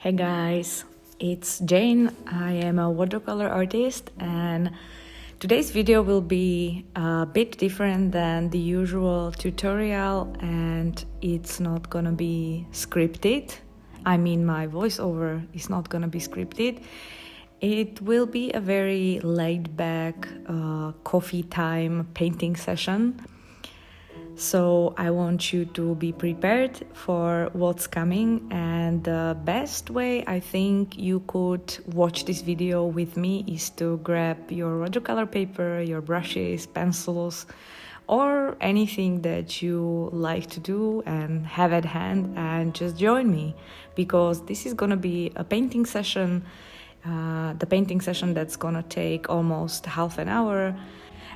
Hey guys, it's Jane. I am a watercolor artist, and today's video will be a bit different than the usual tutorial, and it's not gonna be scripted. I mean, my voiceover is not gonna be scripted. It will be a very laid back coffee time painting session. So I want you to be prepared for what's coming, and the best way I think you could watch this video with me is to grab your watercolor paper, your brushes, pencils, or anything that you like to do and have at hand, and just join me, because this is gonna be a painting session, the painting session that's gonna take almost half an hour.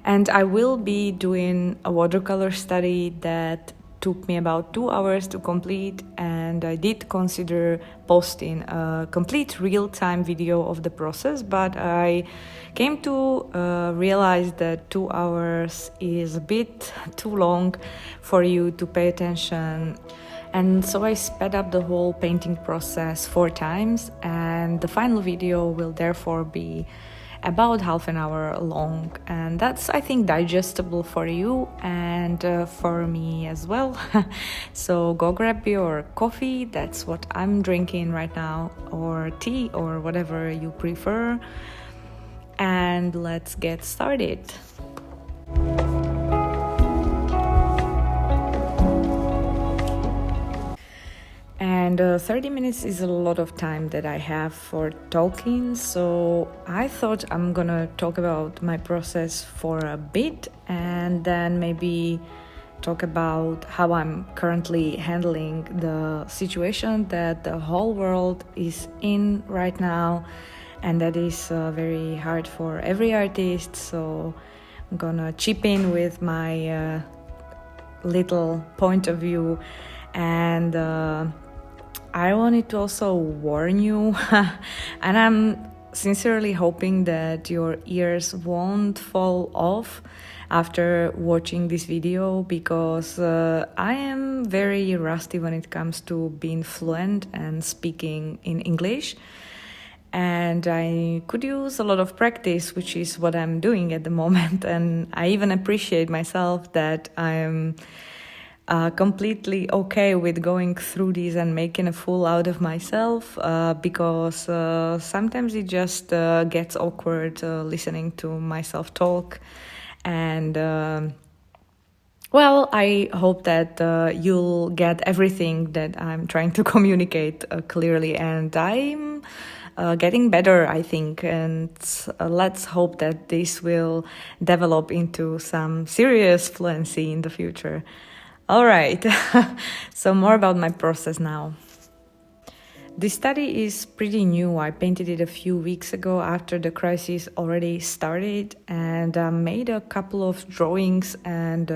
And I will be doing a watercolor study that took me about 2 hours to complete, and I did consider posting a complete real-time video of the process, but I came to realize that 2 hours is a bit too long for you to pay attention. And so I sped up the whole painting process 4 times, and the final video will therefore be about half an hour long, and that's, I think, digestible for you and for me as well. So go grab your coffee, that's what I'm drinking right now, or tea, or whatever you prefer, and let's get started. And 30 minutes is a lot of time that I have for talking, so I thought I'm gonna talk about my process for a bit, and then maybe talk about how I'm currently handling the situation that the whole world is in right now, and that is very hard for every artist. So I'm gonna chip in with my little point of view, and I wanted to also warn you, and I'm sincerely hoping that your ears won't fall off after watching this video, because I am very rusty when it comes to being fluent and speaking in English, and I could use a lot of practice, which is what I'm doing at the moment. And I even appreciate myself that I'm completely okay with going through this and making a fool out of myself, because sometimes it just gets awkward listening to myself talk. And well, I hope that you'll get everything that I'm trying to communicate clearly, and I'm getting better, I think, and let's hope that this will develop into some serious fluency in the future. All right, so more about my process now. This study is pretty new. I painted it a few weeks ago after the crisis already started, and made a couple of drawings and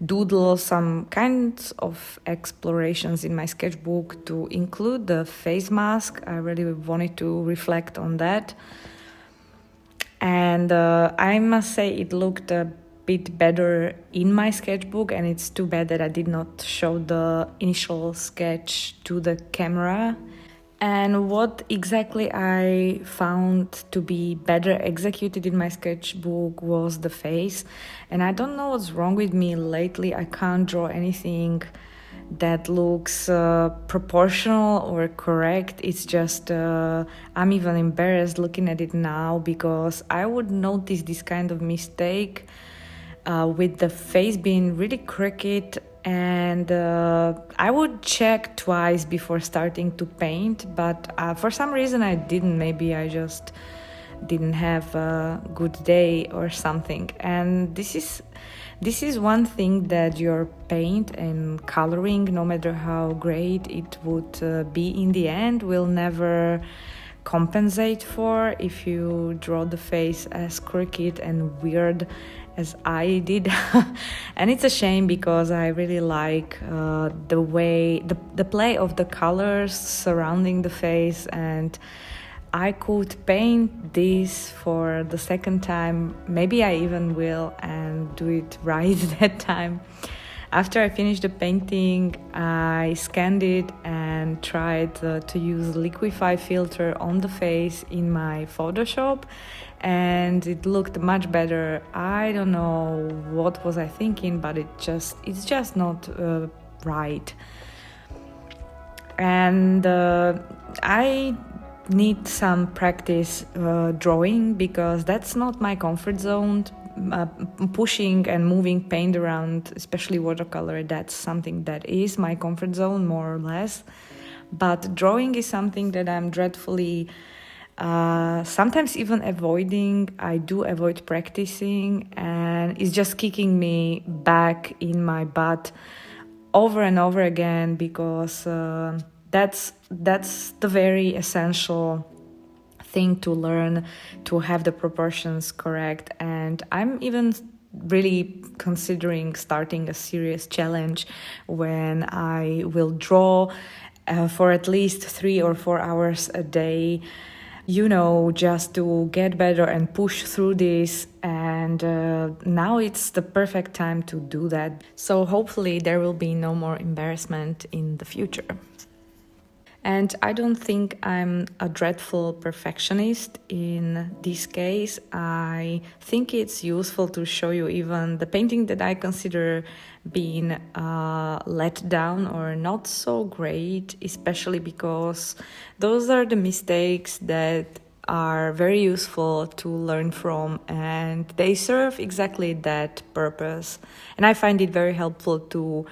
doodle some kinds of explorations in my sketchbook to include the face mask. I really wanted to reflect on that. And I must say it looked a bit better in my sketchbook, and it's too bad that I did not show the initial sketch to the camera. And what exactly I found to be better executed in my sketchbook was the face. And I don't know what's wrong with me lately. I can't draw anything that looks proportional or correct. It's just I'm even embarrassed looking at it now, because I would notice this kind of mistake with the face being really crooked, and I would check twice before starting to paint, but for some reason I didn't. Maybe I just didn't have a good day or something. And this is one thing that your paint and coloring, no matter how great it would be in the end, will never compensate for if you draw the face as crooked and weird as I did. And it's a shame, because I really like the way the play of the colors surrounding the face, and I could paint this for the second time. Maybe I even will, and do it right that time. After I finished the painting, I scanned it and tried to use liquify filter on the face in my Photoshop, and it looked much better. I don't know what was I thinking, but it's just not right. And I need some practice drawing, because that's not my comfort zone. Pushing and moving paint around, especially watercolor, that's something that is my comfort zone, more or less. But drawing is something that I'm dreadfully sometimes even avoiding. I do avoid practicing, and it's just kicking me back in my butt over and over again, because that's the very essential thing to learn, to have the proportions correct. And I'm even really considering starting a serious challenge when I will draw for at least 3 or 4 hours a day, just to get better and push through this. And now it's the perfect time to do that. So hopefully there will be no more embarrassment in the future. And I don't think I'm a dreadful perfectionist in this case. I think it's useful to show you even the painting that I consider being let down or not so great, especially because those are the mistakes that are very useful to learn from, and they serve exactly that purpose. And I find it very helpful to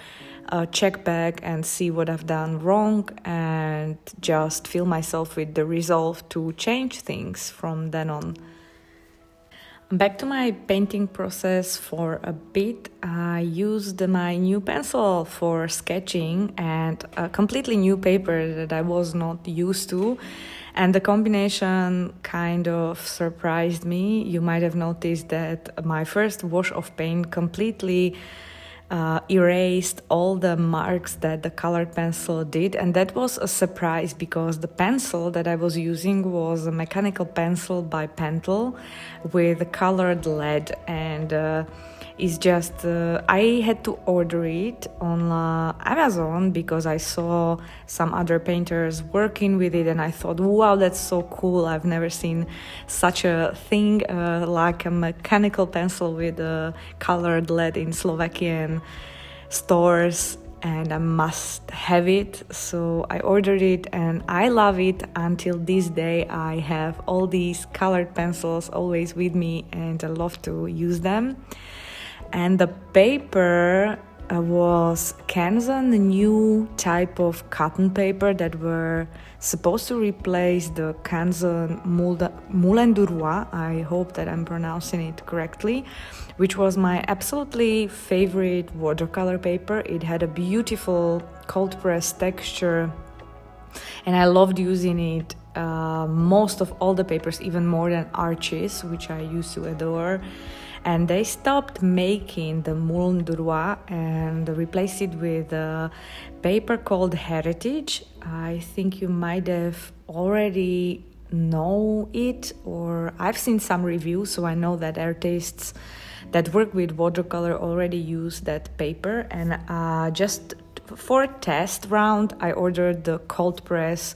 check back and see what I've done wrong, and just fill myself with the resolve to change things from then on. Back to my painting process for a bit. I used my new pencil for sketching and a completely new paper that I was not used to. And the combination kind of surprised me. You might have noticed that my first wash of paint completely erased all the marks that the colored pencil did, and that was a surprise, because the pencil that I was using was a mechanical pencil by Pentel with colored lead, and it's just I had to order it on Amazon because I saw some other painters working with it, and I thought, wow, that's so cool. I've never seen such a thing like a mechanical pencil with colored lead in Slovakian stores, and I must have it. So I ordered it, and I love it. Until this day, I have all these colored pencils always with me, and I love to use them. And the paper was Canson, new type of cotton paper that were supposed to replace the Canson Moulin du Roi. I hope that I'm pronouncing it correctly, which was my absolutely favorite watercolor paper. It had a beautiful cold press texture, and I loved using it most of all the papers, even more than Arches, which I used to adore. And they stopped making the Moulin du Roi and replaced it with a paper called Heritage. I think you might have already know it, or I've seen some reviews, so I know that artists that work with watercolor already use that paper. And just for a test round, I ordered the cold press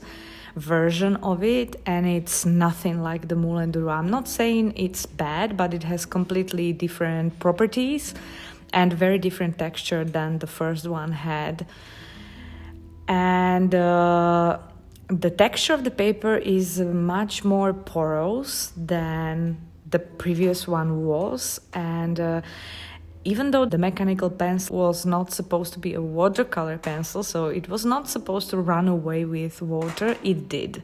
version of it, and it's nothing like the Moulin du Roi. I'm not saying it's bad, but it has completely different properties and very different texture than the first one had. And the texture of the paper is much more porous than the previous one was. And even though the mechanical pencil was not supposed to be a watercolor pencil, so it was not supposed to run away with water, it did.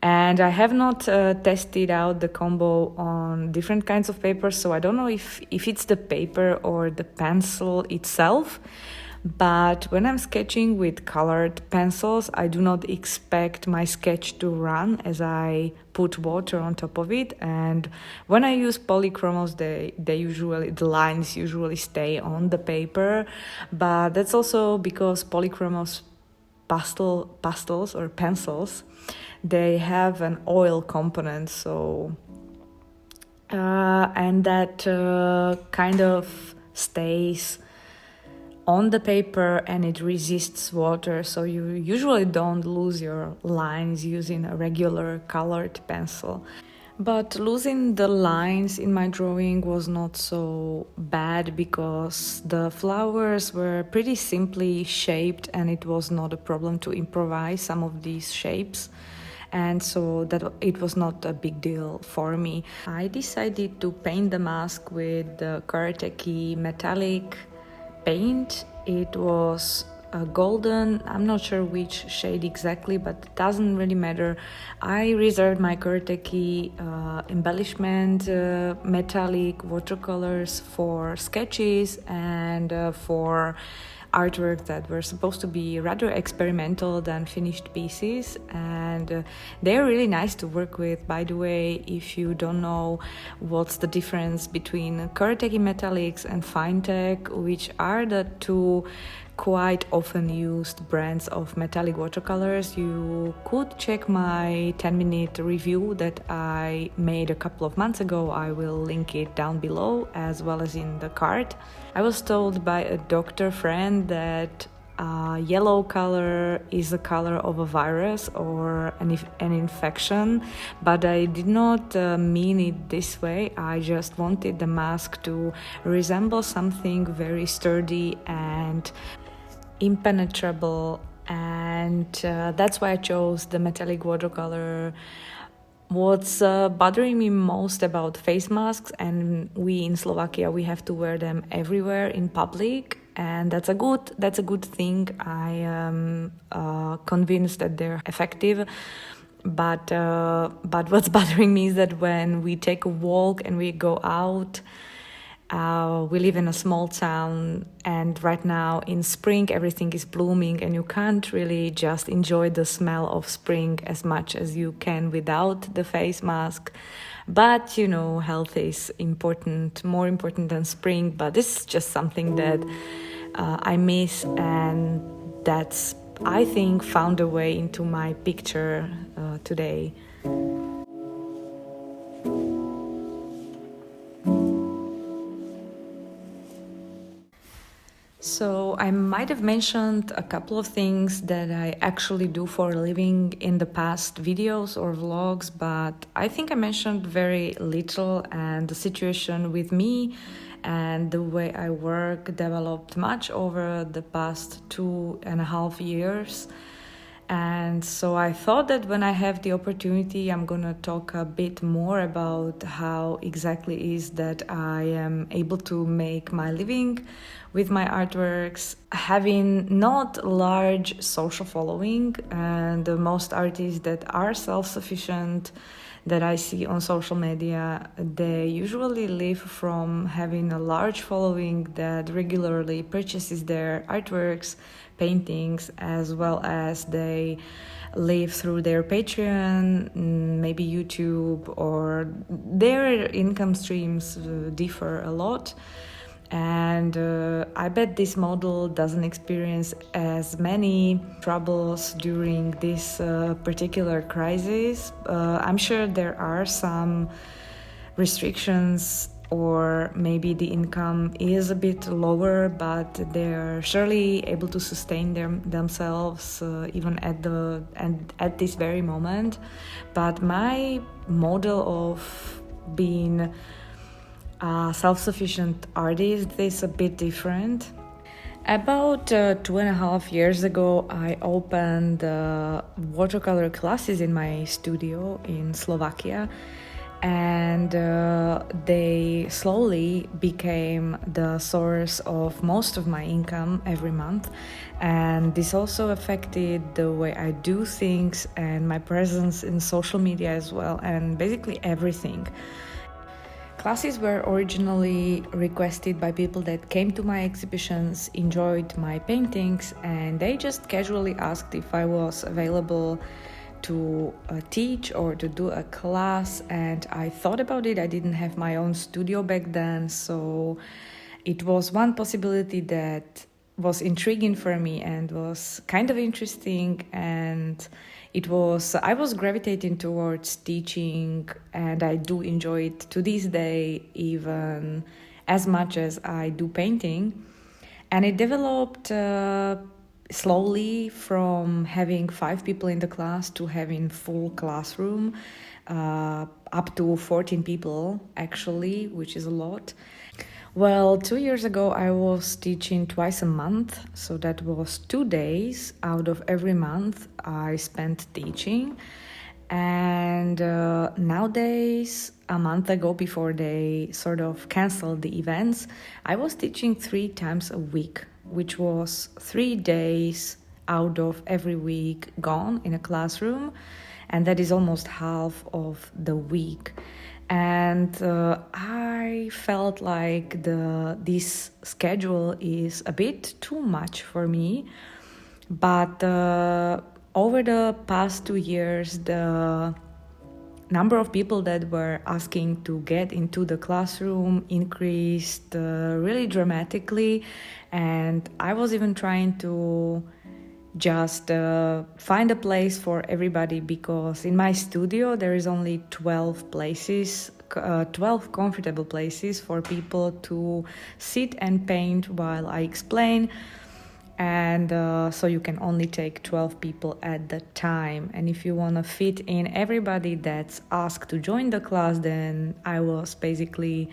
And I have not tested out the combo on different kinds of papers, so I don't know if it's the paper or the pencil itself. But when I'm sketching with colored pencils, I do not expect my sketch to run as I put water on top of it. And when I use polychromos, the lines usually stay on the paper. But that's also because polychromos pastels or pencils, they have an oil component, so and that kind of stays on the paper and it resists water, so you usually don't lose your lines using a regular colored pencil. But losing the lines in my drawing was not so bad because the flowers were pretty simply shaped and it was not a problem to improvise some of these shapes. And so that it was not a big deal for me. I decided to paint the mask with the Karateki metallic paint. It was golden, I'm not sure which shade exactly, but it doesn't really matter. I reserved my Karateki embellishment metallic watercolors for sketches and for artwork that were supposed to be rather experimental than finished pieces, and they're really nice to work with. By the way, if you don't know what's the difference between Karateki metallics and Finetech, which are the two quite often used brands of metallic watercolors, you could check my 10-minute review that I made a couple of months ago. I will link it down below as well as in the card. I was told by a doctor friend that yellow color is the color of a virus or an infection, but I did not mean it this way. I just wanted the mask to resemble something very sturdy and impenetrable, and that's why I chose the metallic watercolor. What's bothering me most about face masks, and we in Slovakia, we have to wear them everywhere in public, and that's a good thing. I am convinced that they're effective. But what's bothering me is that when we take a walk and we go out, we live in a small town, and right now in spring everything is blooming and you can't really just enjoy the smell of spring as much as you can without the face mask. But you know, health is important, more important than spring, but this is just something that I miss, and that's, I think, found a way into my picture today. So I might have mentioned a couple of things that I actually do for a living in the past videos or vlogs, but I think I mentioned very little, and the situation with me and the way I work developed much over the past 2.5 years. And so I thought that when I have the opportunity, I'm gonna talk a bit more about how exactly is that I am able to make my living with my artworks, having not large social following, and most artists that are self-sufficient that I see on social media, they usually live from having a large following that regularly purchases their artworks, paintings, as well as they live through their Patreon, maybe YouTube, or their income streams differ a lot. And I bet this model doesn't experience as many troubles during this particular crisis. I'm sure there are some restrictions, or maybe the income is a bit lower, but they're surely able to sustain themselves even at this very moment. But my model of being a self-sufficient artist is a bit different. About 2.5 years ago, I opened watercolor classes in my studio in Slovakia, and they slowly became the source of most of my income every month. And this also affected the way I do things and my presence in social media as well, and basically everything. Classes were originally requested by people that came to my exhibitions, enjoyed my paintings, and they just casually asked if I was available to teach or to do a class. And I thought about it. I didn't have my own studio back then, so it was one possibility that was intriguing for me and was kind of interesting, and I was gravitating towards teaching, and I do enjoy it to this day even as much as I do painting. And it developed slowly from having 5 people in the class to having full classroom, up to 14 people actually, which is a lot. Well, 2 years ago, I was teaching twice a month, so that was 2 days out of every month I spent teaching. And nowadays, a month ago, before they sort of canceled the events, I was teaching 3 times a week, which was 3 days out of every week gone in a classroom, and that is almost half of the week. And I felt like this schedule is a bit too much for me, but over the past 2 years, the number of people that were asking to get into the classroom increased really dramatically, and I was even trying to just find a place for everybody, because in my studio there is only 12 places, 12 comfortable places for people to sit and paint while I explain. And so you can only take 12 people at the time. And if you want to fit in everybody that's asked to join the class, then I was basically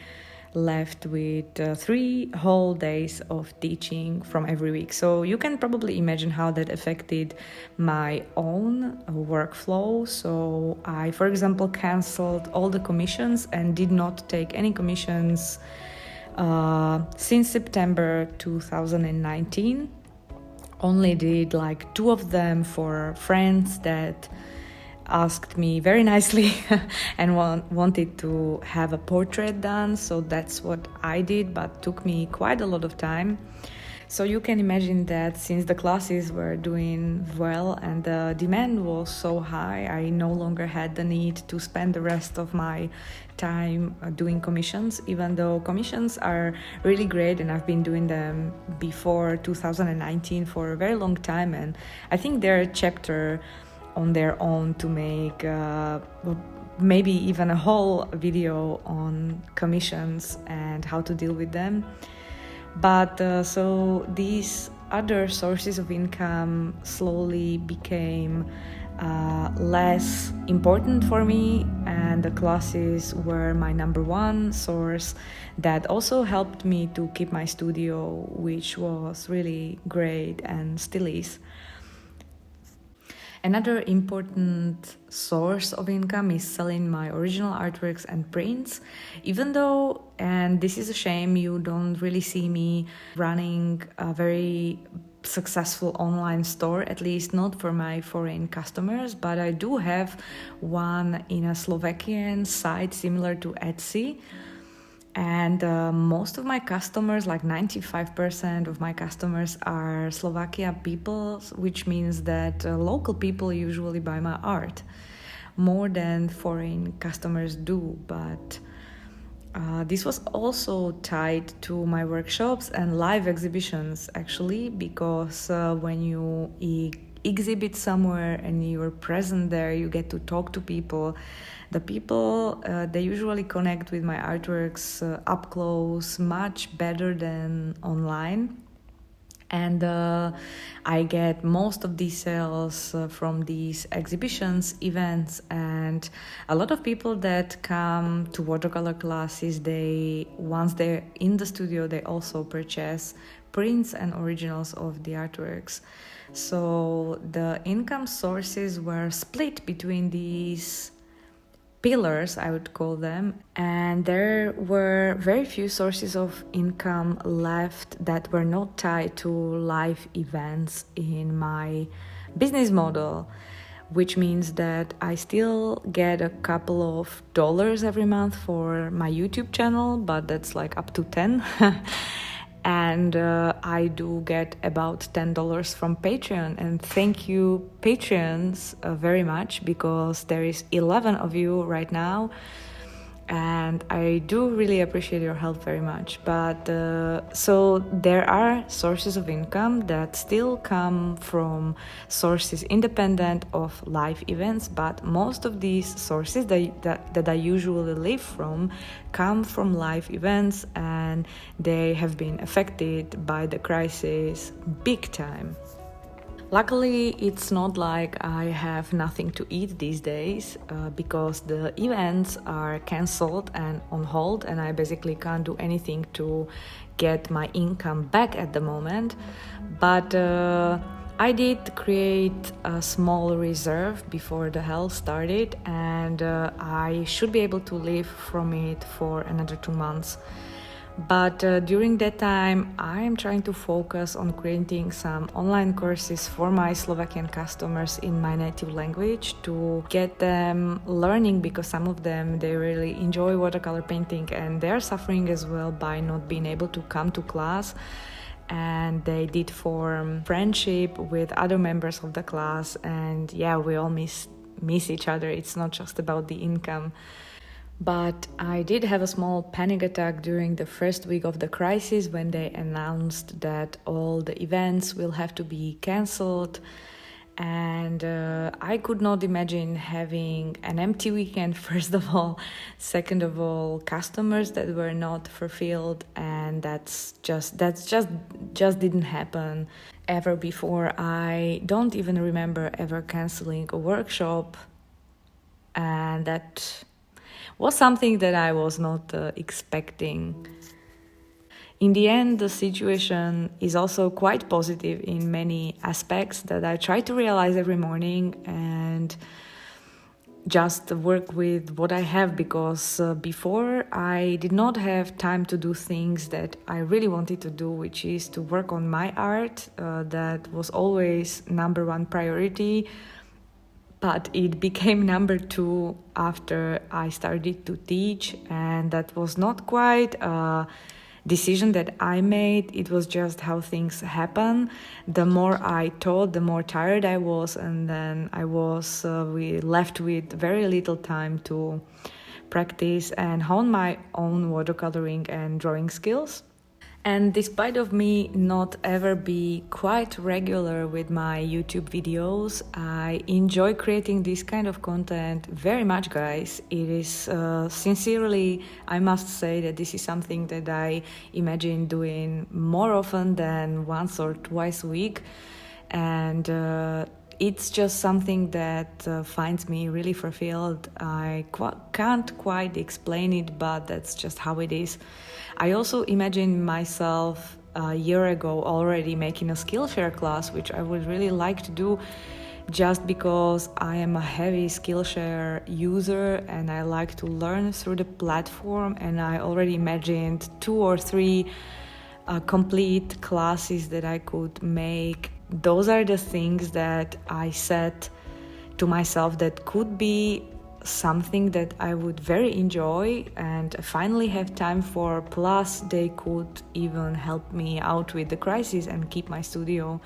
left with 3 whole days of teaching from every week. So you can probably imagine how that affected my own workflow. So I, for example, canceled all the commissions and did not take any commissions since September 2019. Only did like 2 of them for friends that asked me very nicely and wanted to have a portrait done, so that's what I did, but took me quite a lot of time. So you can imagine that since the classes were doing well and the demand was so high, I no longer had the need to spend the rest of my time doing commissions, even though commissions are really great and I've been doing them before 2019 for a very long time, and I think they're a chapter on their own to make maybe even a whole video on commissions and how to deal with them. But so these other sources of income slowly became less important for me, and the classes were my number one source. That also helped me to keep my studio, which was really great and still is. Another important source of income is selling my original artworks and prints. Even though, and this is a shame, you don't really see me running a very successful online store, at least not for my foreign customers, but I do have one in a Slovakian site similar to Etsy. And most of my customers, like 95% of my customers, are Slovakia people, which means that local people usually buy my art more than foreign customers do. But this was also tied to my workshops and live exhibitions, actually, because when you exhibit somewhere and you're present there, you get to talk to people. The people, they usually connect with my artworks up close much better than online. And I get most of these sales from these exhibitions, events, and a lot of people that come to watercolor classes, once they're in the studio, they also purchase prints and originals of the artworks. So the income sources were split between these pillars, I would call them, and there were very few sources of income left that were not tied to live events in my business model, which means that I still get a couple of dollars every month for my YouTube channel, but that's like up to 10. And I do get about $10 from Patreon, and thank you Patreons very much, because there is 11 of you right now, and I do really appreciate your help very much. But so there are sources of income that still come from sources independent of live events, but most of these sources that I usually live from come from live events, and they have been affected by the crisis big time. Luckily, it's not like I have nothing to eat these days because the events are cancelled and on hold, and I basically can't do anything to get my income back at the moment. But I did create a small reserve before the hell started, and I should be able to live from it for another 2 months. But during that time, I am trying to focus on creating some online courses for my Slovakian customers in my native language to get them learning, because some of them, they really enjoy watercolor painting and they're suffering as well by not being able to come to class. And they did form friendship with other members of the class, and yeah, we all miss each other. It's not just about the income. But I did have a small panic attack during the first week of the crisis when they announced that all the events will have to be cancelled. And I could not imagine having an empty weekend, first of all. Second of all, customers that were not fulfilled, and that's just didn't happen ever before. I don't even remember ever canceling a workshop, and that was something that I was not expecting. In the end, the situation is also quite positive in many aspects that I try to realize every morning and just work with what I have, because before I did not have time to do things that I really wanted to do, which is to work on my art. That was always number one priority. But it became number two after I started to teach, and that was not quite a decision that I made. It was just how things happen. The more I taught, the more tired I was, and then I was left with very little time to practice and hone my own watercoloring and drawing skills. And despite of me not ever be quite regular with my YouTube videos, I enjoy creating this kind of content very much, guys. It is sincerely, I must say that this is something that I imagine doing more often than once or twice a week. And it's just something that finds me really fulfilled. I can't quite explain it, but that's just how it is. I also imagine myself a year ago already making a Skillshare class, which I would really like to do, just because I am a heavy Skillshare user and I like to learn through the platform, and I already imagined 2 or 3 complete classes that I could make. Those are the things that I set to myself that could be something that I would very enjoy and finally have time for. Plus, they could even help me out with the crisis and keep my studio,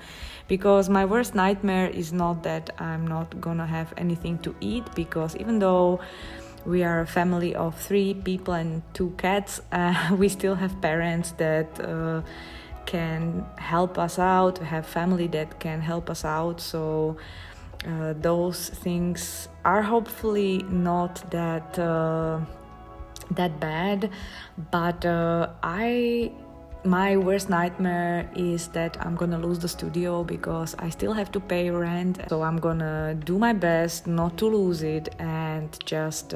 because my worst nightmare is not that I'm not gonna have anything to eat, because even though we are a family of 3 people and 2 cats, we still have parents that can help us out, have family that can help us out. So those things are hopefully not that bad, but my worst nightmare is that I'm gonna lose the studio, because I still have to pay rent. So I'm gonna do my best not to lose it and just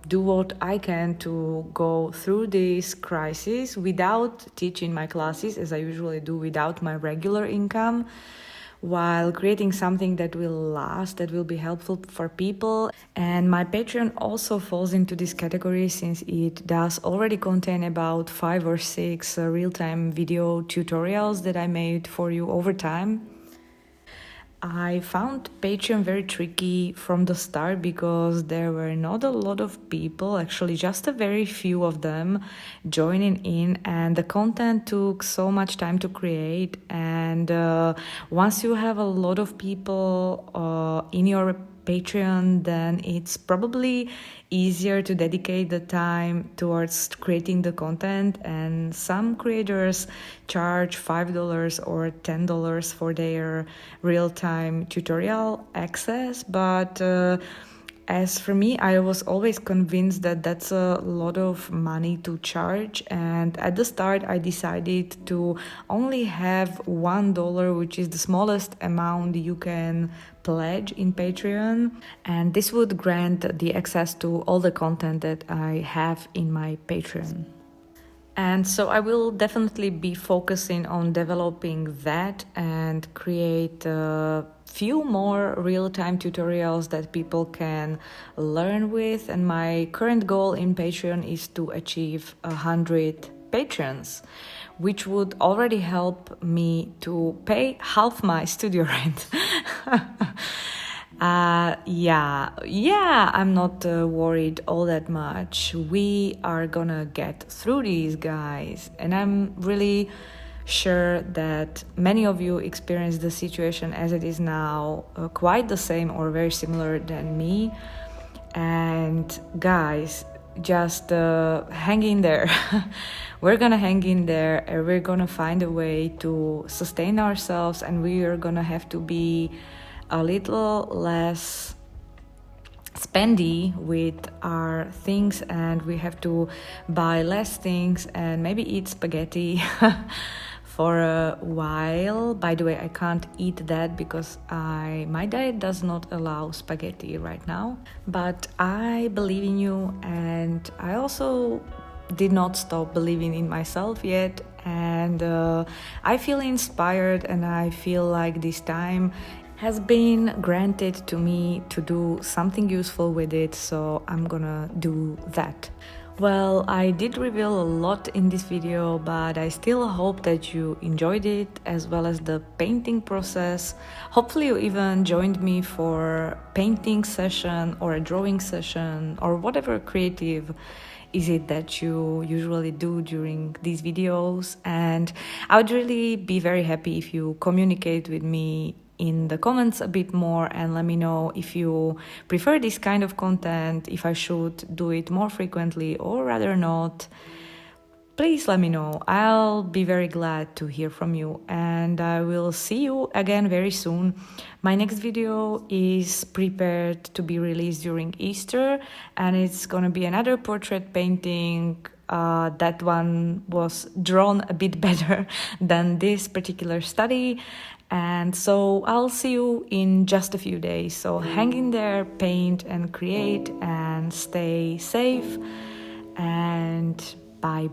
do what I can to go through this crisis without teaching my classes, as I usually do, without my regular income, while creating something that will last, that will be helpful for people. And my Patreon also falls into this category, since it does already contain about 5 or 6 real-time video tutorials that I made for you over time. I found Patreon very tricky from the start, because there were not a lot of people, actually just a very few of them, joining in, and the content took so much time to create. And once you have a lot of people in your Patreon, then it's probably easier to dedicate the time towards creating the content. And some creators charge $5 or $10 for their real-time tutorial access, but as for me, I was always convinced that that's a lot of money to charge, and at the start I decided to only have $1, which is the smallest amount you can pledge in Patreon, and this would grant the access to all the content that I have in my Patreon. And so I will definitely be focusing on developing that and create a few more real-time tutorials that people can learn with. And my current goal in Patreon is to achieve 100 patrons, which would already help me to pay half my studio rent. I'm not worried all that much. We are gonna get through these, guys, and I'm really sure that many of you experience the situation as it is now quite the same or very similar than me. And guys, just hang in there. We're gonna hang in there, and we're gonna find a way to sustain ourselves, and we are gonna have to be a little less spendy with our things, and we have to buy less things and maybe eat spaghetti for a while. By the way, I can't eat that because my diet does not allow spaghetti right now, but I believe in you, and I also did not stop believing in myself yet, and I feel inspired, and I feel like this time has been granted to me to do something useful with it, so I'm gonna do that. Well, I did reveal a lot in this video, but I still hope that you enjoyed it, as well as the painting process. Hopefully you even joined me for a painting session or a drawing session or whatever creative is it that you usually do during these videos. And I would really be very happy if you communicate with me in the comments a bit more and let me know if you prefer this kind of content, if I should do it more frequently or rather not. Please let me know. I'll be very glad to hear from you, and I will see you again very soon. My next video is prepared to be released during Easter, and it's gonna be another portrait painting. That one was drawn a bit better than this particular study. And so I'll see you in just a few days. So hang in there, paint and create, and stay safe. And bye.